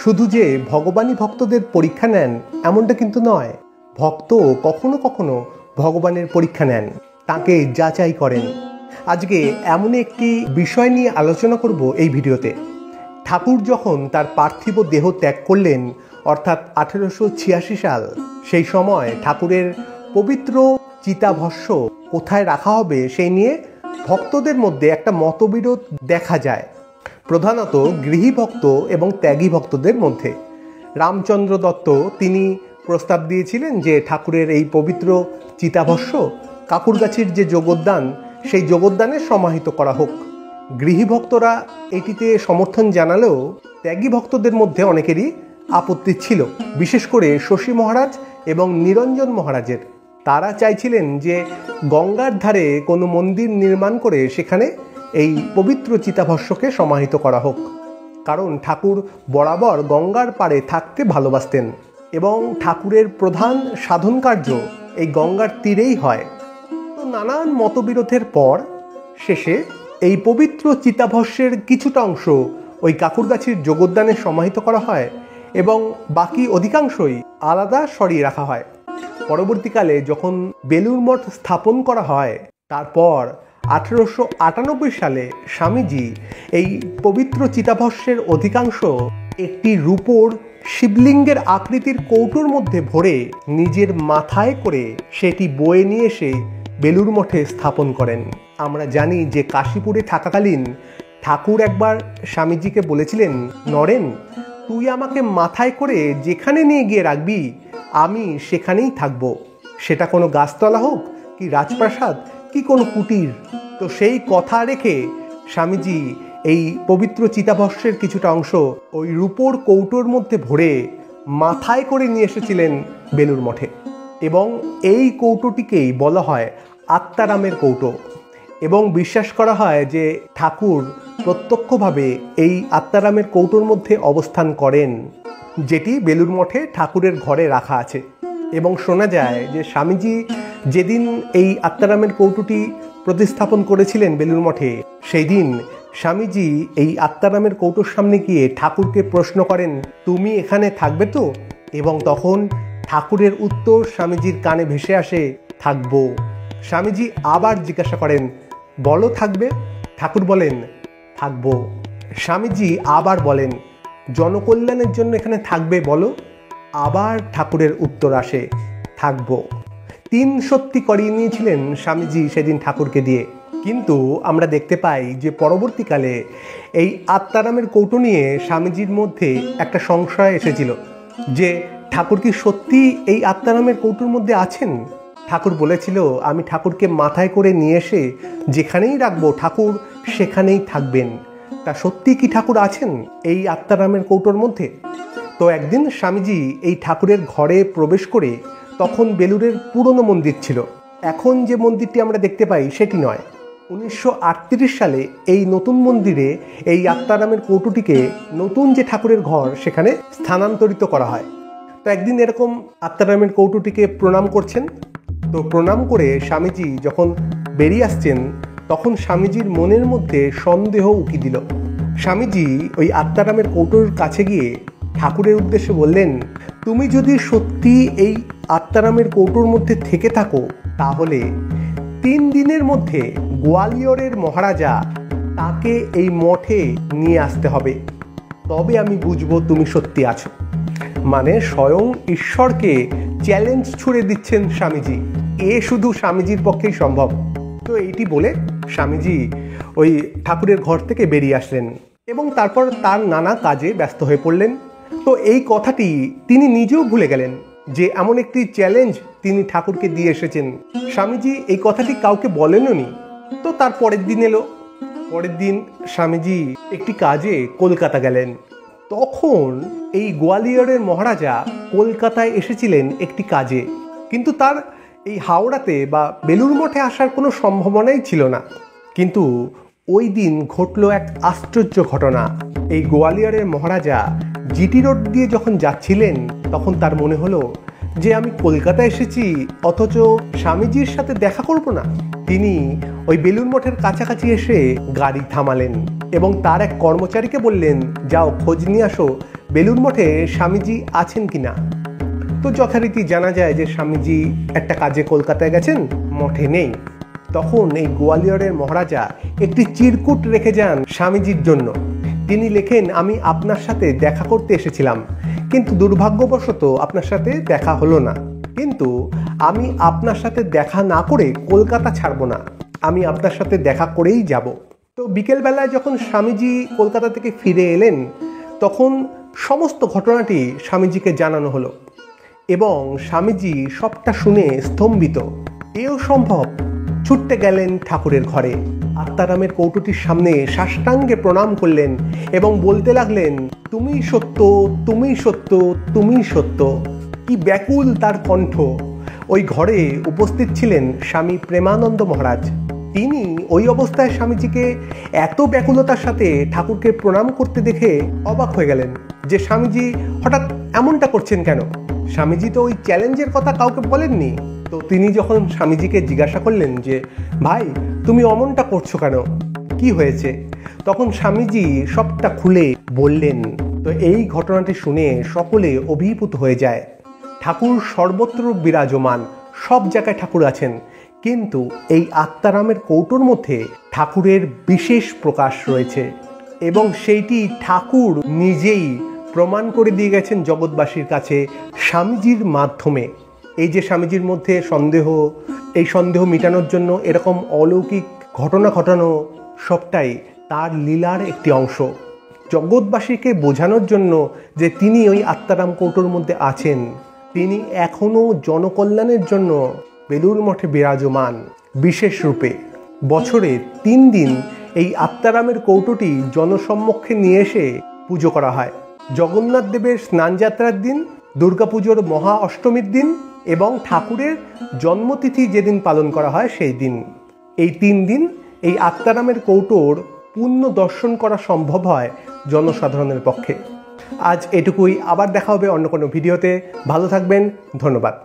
শুধু যে ভগবানই ভক্তদের পরীক্ষা নেন এমনটা কিন্তু নয়, ভক্ত কখনো কখনো ভগবানের পরীক্ষা নেন, তাকে যাচাই করেন। আজকে এমন একটি বিষয় নিয়ে আলোচনা করব এই ভিডিওতে। ঠাকুর যখন তার পার্থিব দেহ ত্যাগ করলেন, অর্থাৎ 1886 সাল, সেই সময় ঠাকুরের পবিত্র চিতাভস্য কোথায় রাখা হবে সেই নিয়ে ভক্তদের মধ্যে একটা মতবিরোধ দেখা যায়, প্রধানত গৃহী ভক্ত এবং ত্যাগী ভক্তদের মধ্যে। রামচন্দ্র দত্ত তিনি প্রস্তাব দিয়েছিলেন যে ঠাকুরের এই পবিত্র চিতাভস্য কাকুরগাছির যে যোগোদ্যান, সেই যোগোদ্যানে সমাহিত করা হোক। গৃহী ভক্তরা এটিতে সমর্থন জানালেও ত্যাগী ভক্তদের মধ্যে অনেকেরই আপত্তি ছিল, বিশেষ করে শশী মহারাজ এবং নিরঞ্জন মহারাজের। তারা চাইছিলেন যে গঙ্গার ধারে কোনো মন্দির নির্মাণ করে সেখানে এই পবিত্র চিতাভস্যকে সমাহিত করা হোক, কারণ ঠাকুর বরাবর গঙ্গার পাড়ে থাকতে ভালোবাসতেন এবং ঠাকুরের প্রধান সাধন কার্য এই গঙ্গার তীরেই হয়। তো নানান মতবিরোধের পর শেষে এই পবিত্র চিতাভস্যের কিছুটা অংশ ওই কাকুরগাছির যোগোদ্যানে সমাহিত করা হয় এবং বাকি অধিকাংশই আলাদা সরিয়ে রাখা হয়। পরবর্তীকালে যখন বেলুড় মঠ স্থাপন করা হয়, তারপর 1898 সালে স্বামীজি এই পবিত্র চিতাভস্যের অধিকাংশ একটি রূপোর শিবলিঙ্গের আকৃতির কৌটোর মধ্যে ভরে নিজের মাথায় করে সেটি বয়ে নিয়ে এসে বেলুড় মঠে স্থাপন করেন। আমরা জানি যে কাশীপুরে থাকাকালীন ঠাকুর একবার স্বামীজিকে বলেছিলেন, নরেন, তুই আমাকে মাথায় করে যেখানে নিয়ে গিয়ে রাখবি আমি সেখানেই থাকব, সেটা কোনো গাছতলা হোক কি রাজপ্রাসাদ কি কোনো কুটির। তো সেই কথা রেখে স্বামীজি এই পবিত্র চিতাভস্যের কিছুটা অংশ ওই রূপোর কৌটোর মধ্যে ভরে মাথায় করে নিয়ে এসেছিলেন বেলুড় মঠে, এবং এই কৌটোটিকেই বলা হয় আত্মারামের কৌটো। এবং বিশ্বাস করা হয় যে ঠাকুর প্রত্যক্ষভাবে এই আত্মারামের কৌটোর মধ্যে অবস্থান করেন, যেটি বেলুড় মঠে ঠাকুরের ঘরে রাখা আছে। এবং শোনা যায় যে স্বামীজি যেদিন এই আত্মারামের কৌটোটি প্রতিস্থাপন করেছিলেন বেলুড় মঠে, সেই দিন স্বামীজি এই আত্মারামের কৌটোর সামনে গিয়ে ঠাকুরকে প্রশ্ন করেন, তুমি এখানে থাকবে তো? এবং তখন ঠাকুরের উত্তর স্বামীজির কানে ভেসে আসে, থাকবো। স্বামীজি আবার জিজ্ঞাসা করেন, বলো থাকবে? ঠাকুর বলেন, থাকবো। স্বামীজি আবার বলেন, জনকল্যাণের জন্য এখানে থাকবে বলো? আবার ঠাকুরের উত্তর আসে, থাকবো। 3 সত্যি করিয়ে নিয়েছিলেন স্বামীজি সেদিন ঠাকুরকে দিয়ে। কিন্তু আমরা দেখতে পাই যে পরবর্তীকালে এই আত্মারামের কৌটো নিয়ে স্বামীজির মধ্যে একটা সংশয় এসেছিল যে ঠাকুর কি সত্যি এই আত্মারামের কৌটোর মধ্যে আছেন। ঠাকুর বলেছিল, আমি ঠাকুরকে মাথায় করে নিয়ে এসে যেখানেই রাখবো ঠাকুর সেখানেই থাকবেন। তা সত্যি কি ঠাকুর আছেন এই আত্মারামের কৌটোর মধ্যে? তো একদিন স্বামীজি এই ঠাকুরের ঘরে প্রবেশ করে, তখন বেলুড়ের পুরনো মন্দির ছিল, এখন যে মন্দিরটি আমরা দেখতে পাই সেটি নয়। 1938 সালে এই নতুন মন্দিরে এই আত্মারামের কৌটোটিকে নতুন যে ঠাকুরের ঘর সেখানে স্থানান্তরিত করা হয়। তো একদিন এরকম আত্মারামের কৌটোটিকে প্রণাম করছেন। তো প্রণাম করে স্বামীজি যখন বেরিয়ে আসছেন, তখন স্বামীজির মনের মধ্যে সন্দেহ উকি দিল। স্বামীজি ওই আত্মারামের কৌটোর কাছে গিয়ে ঠাকুরের উদ্দেশ্যে বললেন, তুমি যদি সত্যি এই আত্মারামের কৌটোর মধ্যে থেকে থাকো, তাহলে 3 দিনের মধ্যে গোয়ালিয়রের মহারাজা তাকে এই মঠে নিয়ে আসতে হবে, তবে আমি বুঝবো তুমি সত্যি আছো। মানে স্বয়ং ঈশ্বরকে চ্যালেঞ্জ ছুড়ে দিচ্ছেন স্বামীজি। এ শুধু স্বামীজির পক্ষেই সম্ভব। তো এইটি বলে স্বামীজি ওই ঠাকুরের ঘর থেকে বেরিয়ে আসলেন এবং তারপর তার নানা কাজে ব্যস্ত হয়ে পড়লেন। তো এই কথাটি তিনি নিজেও ভুলে গেলেন যে এমন একটি চ্যালেঞ্জ তিনি ঠাকুরকে দিয়ে এসেছেন। স্বামীজি এই কথাটি কাউকে বলেননি। তো তার পরের দিন এলো। পরের দিন স্বামীজি একটি কাজে কলকাতা গেলেন। তখন এই গোয়ালিয়রের মহারাজা কলকাতায় এসেছিলেন একটি কাজে, কিন্তু তার এই হাওড়াতে বা বেলুড় মঠে আসার কোনো সম্ভাবনাই ছিল না। কিন্তু ওই দিন ঘটল এক আশ্চর্য ঘটনা। এই গোয়ালিয়রের মহারাজা জিটি রোড দিয়ে যখন যাচ্ছিলেন, তখন তার মনে হলো যে আমি কলকাতা এসেছি, অথচ স্বামীজির সাথে দেখা করব না। তিনি ওই বেলুড় মঠের কাছাকাছি এসে গাড়ি থামালেন এবং তার এক কর্মচারীকে বললেন, যাও খোঁজ নিয়ে আসো বেলুড় মঠে স্বামীজি আছেন কিনা। তো যথারীতি জানা যায় যে স্বামীজি একটা কাজে কলকাতায় গেছেন, মঠে নেই। তখন এই গোয়ালিয়রের মহারাজা একটি চিরকুট রেখে যান স্বামীজির জন্য। তিনি লেখেন, আমি আপনার সাথে দেখা করতে এসেছিলাম, কিন্তু দুর্ভাগ্যবশত আপনার সাথে দেখা হলো না। কিন্তু আমি আপনার সাথে দেখা না করে কলকাতা ছাড়ব না, আমি আপনার সাথে দেখা করেই যাব। তো বিকেলবেলায় যখন স্বামীজি কলকাতা থেকে ফিরে এলেন, তখন সমস্ত ঘটনাটি স্বামীজিকে জানানো হলো এবং স্বামীজি সবটা শুনে স্তম্ভিত। এও সম্ভব? ছুটতে গেলেন ঠাকুরের ঘরে, আত্মারামের কৌটোটির সামনে সাষ্টাঙ্গে প্রণাম করলেন এবং বলতে লাগলেন, তুমি সত্য, তুমি সত্য, তুমি সত্য। কি ব্যাকুল তার কণ্ঠ। ওই ঘরে উপস্থিত ছিলেন স্বামী প্রেমানন্দ মহারাজ। তিনি ওই অবস্থায় স্বামীজিকে এত ব্যাকুলতার সাথে ঠাকুরকে প্রণাম করতে দেখে অবাক হয়ে গেলেন যে স্বামীজি হঠাৎ এমনটা করছেন কেন। স্বামীজি তো ওই চ্যালেঞ্জের কথা কাউকে বলেননি। তো তিনি যখন স্বামীজিকে জিজ্ঞাসা করলেন যে, ভাই তুমি অমনটা করছো কেন, কি হয়েছে, তখন স্বামীজি সবটা খুলে বললেন। তো এই ঘটনাটি শুনে সকলে অভিভূত হয়ে যায়। ঠাকুর সর্বত্র বিরাজমান, সব জায়গায় ঠাকুর আছেন, কিন্তু এই আত্মারামের কৌটোর মধ্যে ঠাকুরের বিশেষ প্রকাশ রয়েছে এবং সেইটি ঠাকুর নিজেই প্রমাণ করে দিয়ে গেছেন জগৎবাসীর কাছে স্বামীজির মাধ্যমে। এই যে স্বামীজির মধ্যে সন্দেহ, এই সন্দেহ মেটানোর জন্য এরকম অলৌকিক ঘটনা ঘটানো, সবটাই তার লীলার একটি অংশ। জগৎবাসীকে বোঝানোর জন্য যে তিনি ওই আত্মারাম কৌটোর মধ্যে আছেন, তিনি এখনও জনকল্যাণের জন্য বেলুড় মঠে বিরাজমান বিশেষ রূপে। বছরে 3 দিন এই আত্মারামের কৌটোটি জনসম্মুখে নিয়ে এসে পুজো করা হয়। জগন্নাথ দেবের স্নানযাত্রার দিন, দুর্গাপুজোর মহা অষ্টমীর দিন এবং ঠাকুরের জন্মতিথি যেদিন পালন করা হয় সেই দিন। এই 3 দিন এই আত্মারামের কৌটোর পূর্ণ দর্শন করা সম্ভব হয় জনসাধারণের পক্ষে। আজ এটুকুই, আবার দেখা হবে অন্য কোনো ভিডিওতে। ভালো থাকবেন, ধন্যবাদ।